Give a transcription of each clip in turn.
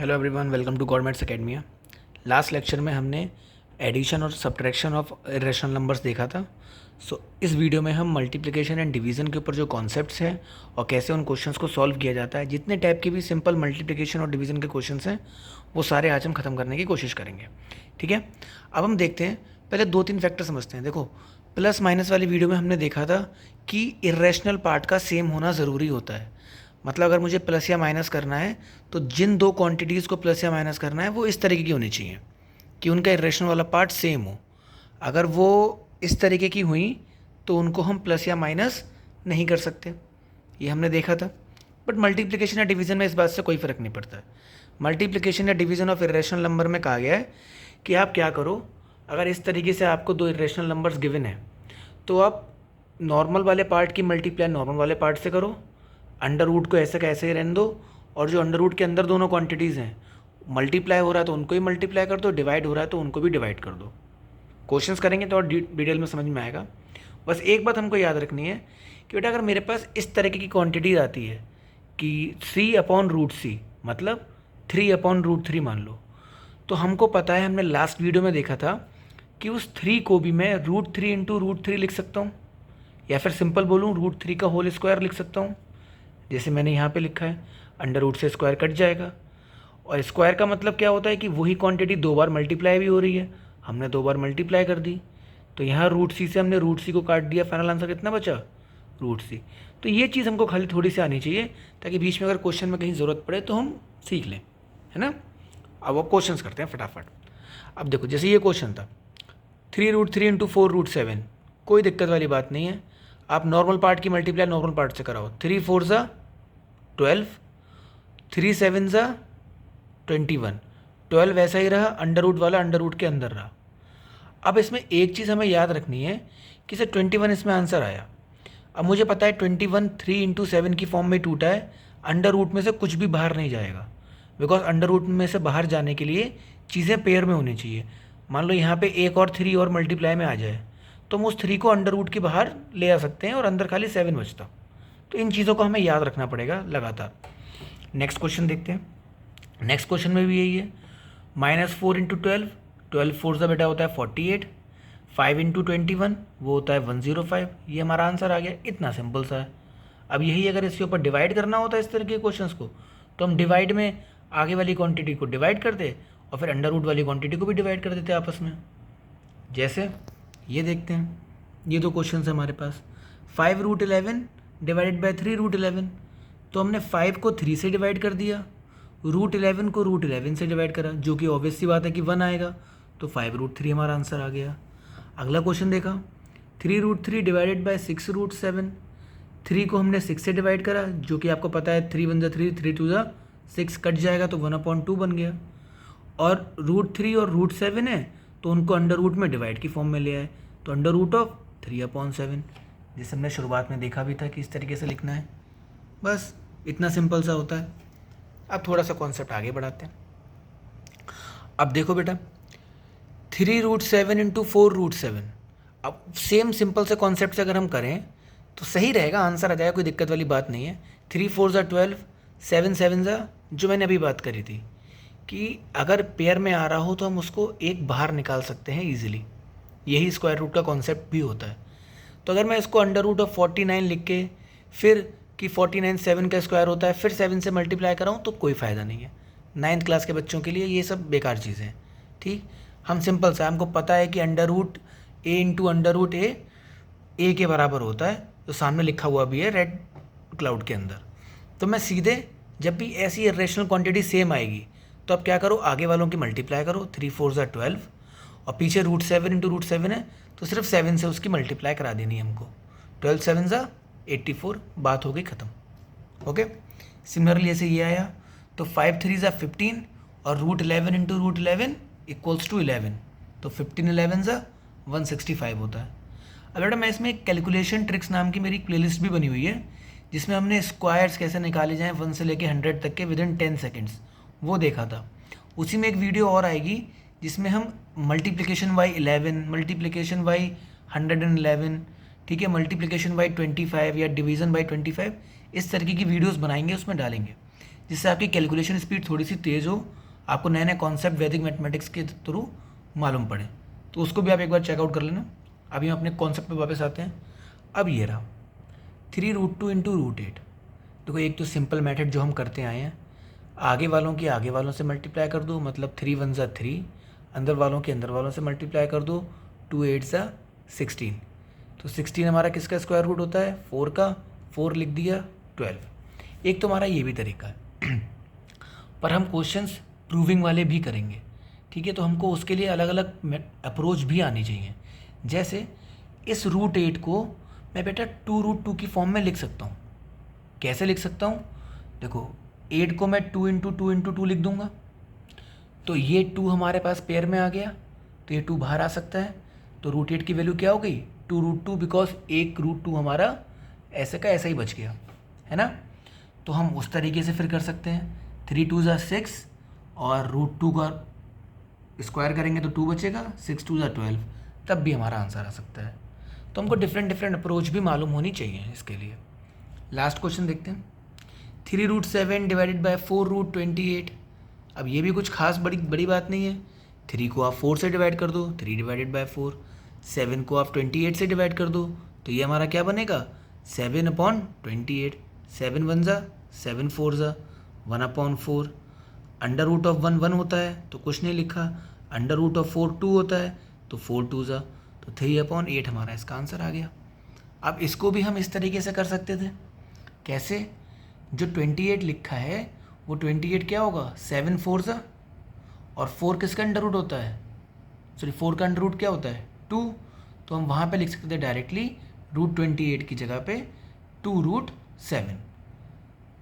Hello everyone, welcome to governments academia. Last lecture में हमने addition और सब्ट्रैक्शन ऑफ इरेशनल नंबर्स देखा था। इस वीडियो में हम मल्टीप्लिकेशन एंड डिवीज़न के ऊपर जो कॉन्सेप्ट्स हैं और कैसे उन क्वेश्चंस को सॉल्व किया जाता है, जितने टाइप के भी सिंपल मल्टीप्लिकेशन और डिवीज़न के क्वेश्चंस हैं वो सारे आज हम ख़त्म करने की कोशिश करेंगे। ठीक है, अब हम देखते हैं, पहले 2-3 फैक्टर समझते हैं। देखो, प्लस माइनस वाली वीडियो में हमने देखा था कि इरेशनल पार्ट का सेम होना ज़रूरी होता है। मतलब अगर मुझे प्लस या माइनस करना है तो जिन दो क्वांटिटीज़ को प्लस या माइनस करना है वो इस तरीके की होनी चाहिए कि उनका इरेशनल वाला पार्ट सेम हो। अगर वो इस तरीके की हुई तो उनको हम प्लस या माइनस नहीं कर सकते, ये हमने देखा था। बट मल्टीप्लिकेशन या डिवीज़न में इस बात से कोई फ़र्क नहीं पड़ता है। मल्टीप्लिकेशन या डिवीज़न ऑफ इरेशनल नंबर में कहा गया है कि आप क्या करो, अगर इस तरीके से आपको दो इरेशनल नंबर्स गिवन है तो आप नॉर्मल वाले पार्ट की मल्टीप्लाई नॉर्मल वाले पार्ट से करो, अंडर रूट को ऐसे का ऐसे ही रहने दो, और जो अंडर रूट के अंदर दोनों क्वांटिटीज़ हैं मल्टीप्लाई हो रहा है तो उनको ही मल्टीप्लाई कर दो, डिवाइड हो रहा है तो उनको भी डिवाइड कर दो। क्वेश्चंस करेंगे तो और डिटेल में समझ में आएगा। बस एक बात हमको याद रखनी है कि बेटा अगर मेरे पास इस तरीके की क्वांटिटीज आती है कि 3/√c मतलब 3/√3 मान लो, तो हमको पता है, हमने लास्ट वीडियो में देखा था कि उस 3 को भी मैं √3 × √3 लिख सकता हूँ, या फिर सिंपल बोलूँ √3 का होल स्क्वायर लिख सकता हूँ, जैसे मैंने यहाँ पे लिखा है। अंडर रूट से स्क्वायर कट जाएगा, और स्क्वायर का मतलब क्या होता है कि वही क्वांटिटी 2 बार मल्टीप्लाई भी हो रही है, हमने 2 बार मल्टीप्लाई कर दी, तो यहाँ √c से हमने √c को काट दिया, फाइनल आंसर कितना बचा, √c। तो ये चीज़ हमको खाली थोड़ी सी आनी चाहिए ताकि बीच में अगर क्वेश्चन में कहीं ज़रूरत पड़े तो हम सीख लें, है ना। अब वो क्वेश्चन करते हैं फटाफट। अब देखो, जैसे ये क्वेश्चन था 3√3 × 4√7, कोई दिक्कत वाली बात नहीं है। आप नॉर्मल पार्ट की मल्टीप्लाई नॉर्मल पार्ट से कराओ। 3 4 12, 3 7 21, 12 ऐसा ही रहा, अंडर रूट वाला अंडर रूट के अंदर रहा। अब इसमें एक चीज़ हमें याद रखनी है कि सर 21 इसमें आंसर आया। अब मुझे पता है 21 3 × 7 की फॉर्म में टूटा है, अंडर रूट में से कुछ भी बाहर नहीं जाएगा, बिकॉज अंडर रूट में से बाहर जाने के लिए चीज़ें पेयर में होनी चाहिए। मान लो यहाँ पे एक और 3 और मल्टीप्लाई में आ जाए तो हम उस 3 को अंडर रूट के बाहर ले आ सकते हैं और अंदर खाली 7 बचता। तो इन चीज़ों को हमें याद रखना पड़ेगा लगातार। नेक्स्ट क्वेश्चन देखते हैं। नेक्स्ट क्वेश्चन में भी यही है, -4 × 12, 12 4 बेटा होता है 48, 5 × 21 वो होता है 105। ये हमारा आंसर आ गया, इतना सिंपल सा है। अब यही अगर इसके ऊपर डिवाइड करना होता है इस तरह के क्वेश्चंस को, तो हम डिवाइड में आगे वाली क्वांटिटी को डिवाइड करते और फिर अंडर रूट वाली क्वांटिटी को भी डिवाइड कर देते आपस में। जैसे ये देखते हैं, ये दो क्वेश्चन है हमारे पास। 5√11 डिवाइडेड बाई 3√11, तो हमने 5 को 3 से डिवाइड कर दिया, √11 को √11 से डिवाइड करा, जो कि ऑब्वियस सी बात है कि 1 आएगा, तो 5√3 हमारा आंसर आ गया। अगला क्वेश्चन देखा, 3√3 डिवाइडेड बाई 6√7, 3 को हमने 6 से डिवाइड करा, जो कि आपको पता है 3 1 3, 3 2 6 कट जाएगा तो 1/2 बन गया। और √3 और √7 है तो उनको अंडर रूट में डिवाइड की फॉर्म में ले आए, तो अंडर रूट ऑफ 3/7, जैसे हमने शुरुआत में देखा भी था कि इस तरीके से लिखना है। बस इतना सिंपल सा होता है। अब थोड़ा सा कॉन्सेप्ट आगे बढ़ाते हैं। अब देखो बेटा, 3√7 × 4√7, अब सेम सिंपल से कॉन्सेप्ट से अगर हम करें तो सही रहेगा, आंसर आ जाएगा, कोई दिक्कत वाली बात नहीं है। 3 4 12, 7 7 जो मैंने अभी बात करी थी कि अगर पेयर में आ रहा हो तो हम उसको एक बाहर निकाल सकते हैं ईजिली, यही स्क्वायर रूट का कॉन्सेप्ट भी होता है। तो अगर मैं इसको अंडर रूट ऑफ 49 लिख के फिर कि 49 7 का स्क्वायर होता है फिर 7 से मल्टीप्लाई कराऊँ तो कोई फ़ायदा नहीं है। 9th क्लास के बच्चों के लिए ये सब बेकार चीज़ें हैं। ठीक, हम सिंपल सा, हमको पता है कि अंडर रूट ए × अंडर रूट ए के बराबर होता है, तो सामने लिखा हुआ भी है रेड क्लाउड के अंदर। तो मैं सीधे जब भी ऐसी इरेशनल क्वांटिटी सेम आएगी तो अब क्या करो, आगे वालों की मल्टीप्लाई करो, 3 4 12, और पीछे √7 × √7 है तो सिर्फ 7 से उसकी मल्टीप्लाई करा देनी है हमको। 12 7 84, बात हो गई ख़त्म। ओके, सिमिलरली ऐसे ये आया तो 5 3 15 और √11 × √11 = 11, तो 15 11 165 होता है। अब बेटा मैं इसमें एक कैलकुलेशन ट्रिक्स नाम की मेरी प्लेलिस्ट भी बनी हुई है, जिसमें हमने स्क्वायर्स कैसे निकाले जाएँ 1 से लेके 100 तक के विदिन 10 सेकेंड्स, वो देखा था। उसी में एक वीडियो और आएगी जिसमें हम मल्टीप्लिकेशन बाई 11, मल्टीप्लिकेशन बाई 111, ठीक है, मल्टीप्लिकेशन बाई 25 या डिवीज़न बाई 25, इस तरीके की वीडियोस बनाएंगे, उसमें डालेंगे। जिससे आपकी कैलकुलेशन स्पीड थोड़ी सी तेज़ हो, आपको नए नए कॉन्सेप्ट वैदिक मैथमेटिक्स के थ्रू मालूम पड़े। तो उसको भी आप एक बार चेकआउट कर लेना। अभी हम अपने कॉन्सेप्ट पे वापस आते हैं। अब ये रहा 3√2 इंटू √8। देखो एक तो सिंपल मेथड जो हम करते आए हैं, आगे वालों की आगे वालों से मल्टीप्लाई कर दो, मतलब 3 × 1 = 3, अंदर वालों के अंदर वालों से मल्टीप्लाई कर दो, 2 × 8 = 16। तो 16 हमारा किसका स्क्वायर रूट होता है? 4 का। 4 लिख दिया, 12। एक तो हमारा ये भी तरीका है पर हम क्वेश्चंस प्रूविंग वाले भी करेंगे, ठीक है? तो हमको उसके लिए अलग अलग अप्रोच भी आनी चाहिए। जैसे इस √8 को मैं बेटा 2√2 की फॉर्म में लिख सकता हूँ। कैसे लिख सकता हूँ? देखो 8 को मैं 2 × 2 × 2 लिख दूंगा, तो ये 2 हमारे पास पेयर में आ गया, तो ये 2 बाहर आ सकता है। तो √8 की वैल्यू क्या हो गई? 2√2, बिकॉज एक √2 हमारा ऐसे का ऐसा ही बच गया, है ना? तो हम उस तरीके से फिर कर सकते हैं। 3 × 2 = 6 और √2 का स्क्वायर करेंगे तो 2 बचेगा, 6 × 2 = 12, तब भी हमारा आंसर आ सकता है। तो हमको डिफरेंट अप्रोच भी मालूम होनी चाहिए इसके लिए। लास्ट क्वेश्चन देखते हैं। 3√7 डिवाइडेड बाय 4√28। अब ये भी कुछ खास बड़ी बात नहीं है। 3 को आप 4 से डिवाइड कर दो, 3 डिवाइडेड बाय 4। 7 को आप 28 से डिवाइड कर दो, तो ये हमारा क्या बनेगा? 7/28। 7 × 1 = 7, 4 = 1/4। √1 1 होता है तो कुछ नहीं लिखा। √4 2 होता है तो 4 × 2 = तो 3/8 हमारा इसका आंसर आ गया। अब इसको भी हम इस तरीके से कर सकते थे। कैसे? जो 28 लिखा है वो 28 क्या होगा? 7 4 = और 4 किसका अंडर रूट होता है? सॉरी 4 का अंडर रूट क्या होता है? 2। तो हम वहाँ पे लिख सकते थे डायरेक्टली √28 की जगह पे 2√7।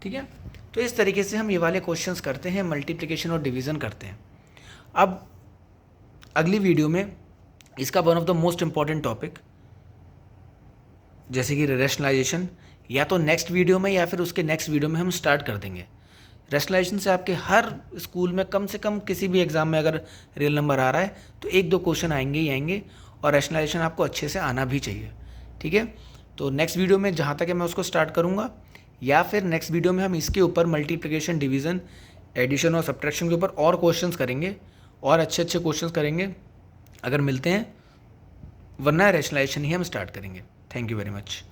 ठीक है? तो इस तरीके से हम ये वाले क्वेश्चंस करते हैं, मल्टीप्लिकेशन और डिवीज़न करते हैं। अब अगली वीडियो में इसका one of the most important topic जैसे कि रैशनलाइजेशन, या तो नेक्स्ट वीडियो में या फिर उसके नेक्स्ट वीडियो में हम स्टार्ट कर देंगे। रैशनलाइजेशन से आपके हर स्कूल में कम से कम किसी भी एग्ज़ाम में अगर रियल नंबर आ रहा है तो 1-2 क्वेश्चन आएंगे ही आएंगे, और रैशनलाइजेशन आपको अच्छे से आना भी चाहिए। ठीक है? तो नेक्स्ट वीडियो में जहाँ तक है मैं उसको स्टार्ट करूँगा, या फिर नेक्स्ट वीडियो में हम इसके ऊपर मल्टीप्लिकेशन, डिवीज़न, एडिशन और सब्ट्रैक्शन के ऊपर और क्वेश्चंस करेंगे, और अच्छे क्वेश्चंस करेंगे अगर मिलते हैं, वरना रैशनलाइजेशन ही हम स्टार्ट करेंगे। Thank you very much.